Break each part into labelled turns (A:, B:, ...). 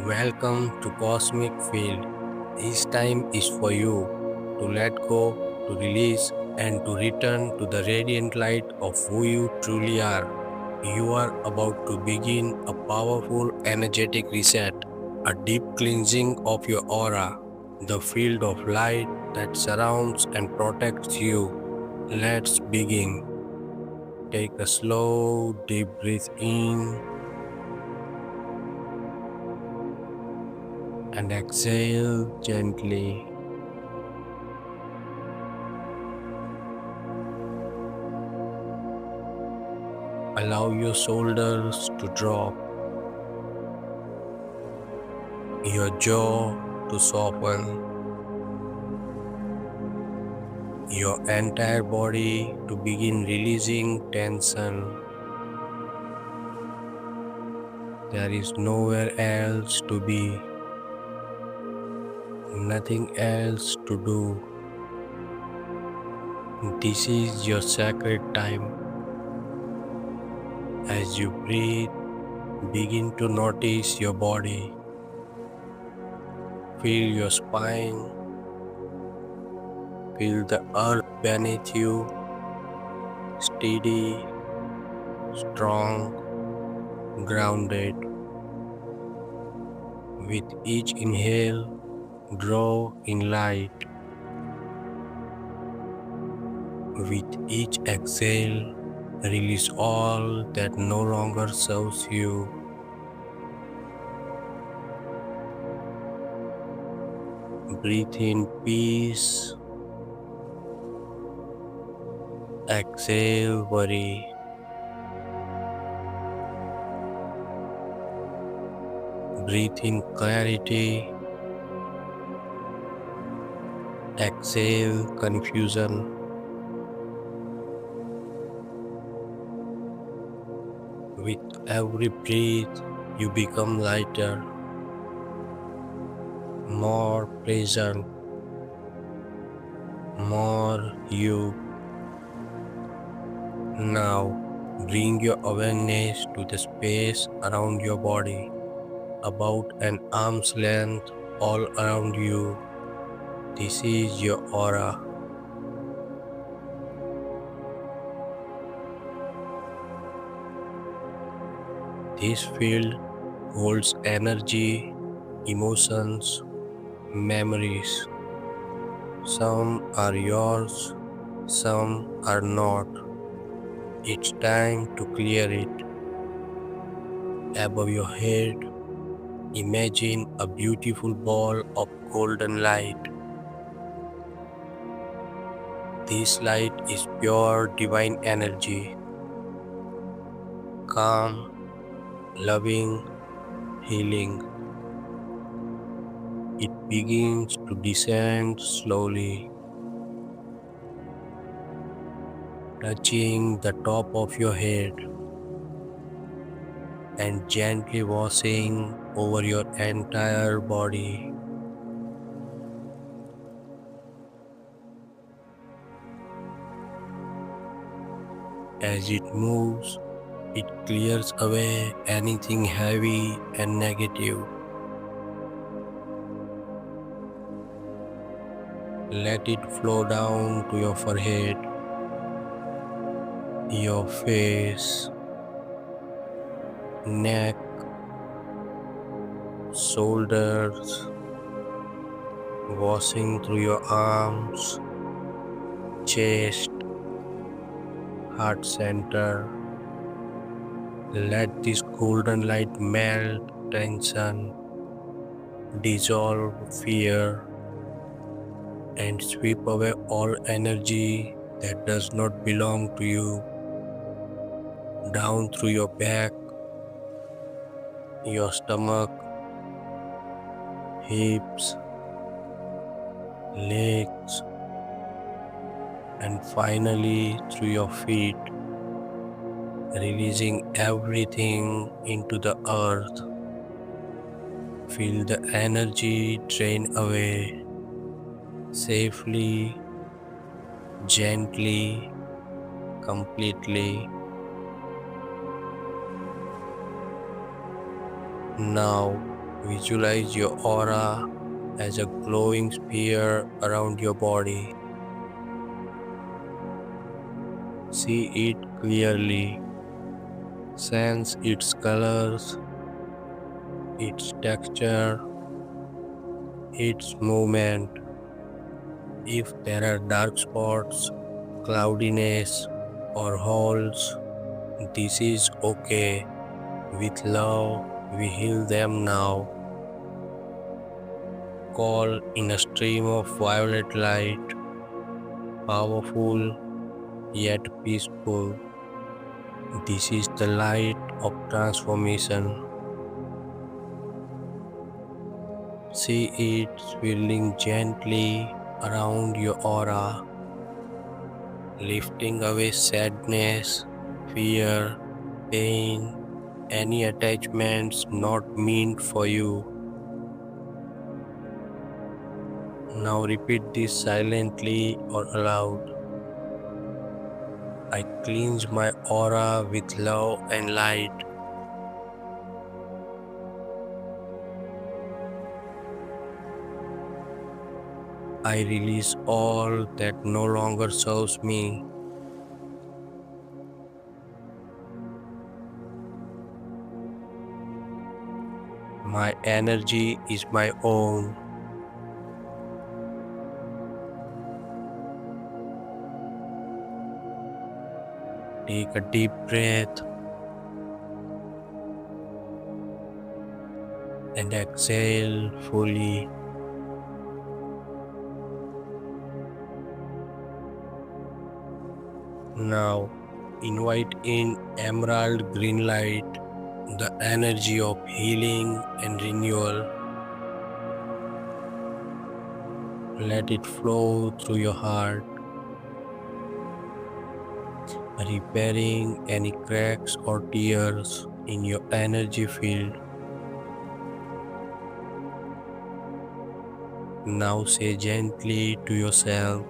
A: Welcome to Cosmic Field. This time is for you to let go, to release, and to return to the radiant light of who you truly are. You are about to begin a powerful energetic reset, a deep cleansing of your aura, the field of light that surrounds and protects you. Let's begin. Take a slow, deep breath in and exhale gently. Allow your shoulders to drop, your jaw to soften, your entire body to begin releasing tension. There is nowhere else to be, nothing else to do. This is your sacred time. As you breathe, begin to notice your body. Feel your spine, feel the earth beneath you, steady, strong, grounded. With each inhale, grow in light. With each exhale, release all that no longer serves you. Breathe in peace. Exhale worry. Breathe in clarity. Exhale confusion. With every breath, you become lighter, more present, more you. Now, bring your awareness to the space around your body, about an arm's length all around you. This is your aura. This field holds energy, emotions, memories. Some are yours, some are not. It's time to clear it. Above your head, imagine a beautiful ball of golden light. This light is pure divine energy, calm, loving, healing. It begins to descend slowly, touching the top of your head and gently washing over your entire body. As it moves, it clears away anything heavy and negative. Let it flow down to your forehead, your face, neck, shoulders, washing through your arms, chest, heart center. Let this golden light melt tension, dissolve fear, and sweep away all energy that does not belong to you. Down through your back, your stomach, hips, legs, and finally through your feet, releasing everything into the earth. Feel the energy drain away safely, gently, completely. Now Visualize your aura as a glowing sphere around your body. See it clearly. Sense its colors, its texture, its movement. If there are dark spots, cloudiness, or holes, this is okay. With love, we heal them now. Call in a stream of violet light, powerful yet peaceful. This is the light of transformation. See it swirling gently around your aura, lifting away sadness, fear, pain, any attachments not meant for you. Now repeat this silently or aloud. I cleanse my aura with love and light. I release all that no longer serves me. My energy is my own. Take a deep breath and exhale fully. Now invite in emerald green light, the energy of healing and renewal. Let it flow through your heart, repairing any cracks or tears in your energy field. Now say gently to yourself,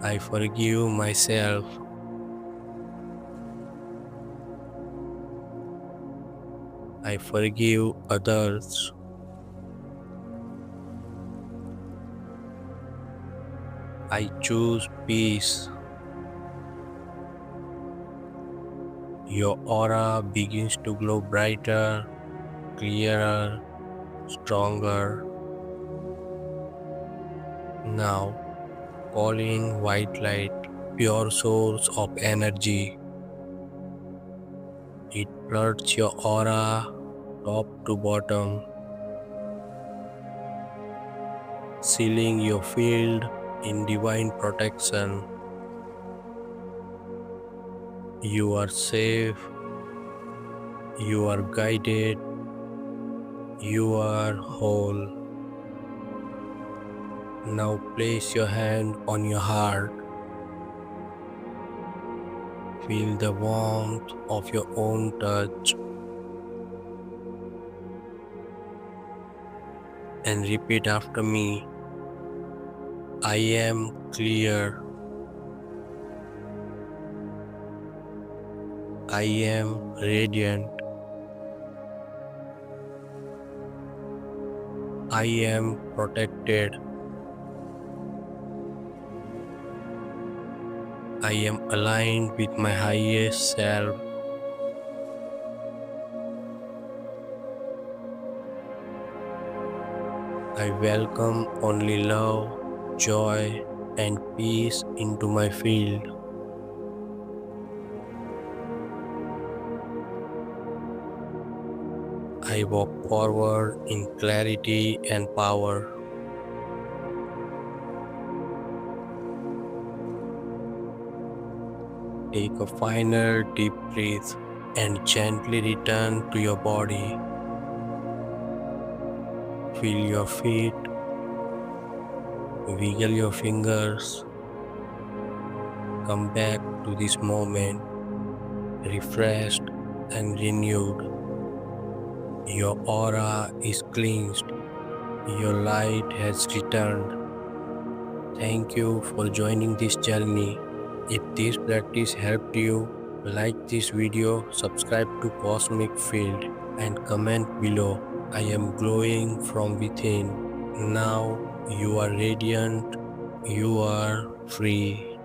A: I forgive myself. I forgive others. I choose peace. Your aura begins to glow brighter, clearer, stronger. Now, call in white light, pure source of energy. It floods your aura top to bottom, sealing your field in divine protection. You are safe, you are guided, you are whole. Now place your hand on your heart. Feel the warmth of your own touch and repeat after me. I am clear. I am radiant. I am protected. I am aligned with my highest self. I welcome only love, joy, and peace into my field. I walk forward in clarity and power. Take a final deep breath and gently return to your body. Feel your feet, wiggle your fingers. Come back to this moment, refreshed and renewed. Your aura is cleansed. Your light has returned. Thank you for joining this journey. If this practice helped you, like this video, subscribe to Cosmic Field. and comment below. I am glowing from within. Now you are radiant, you are free.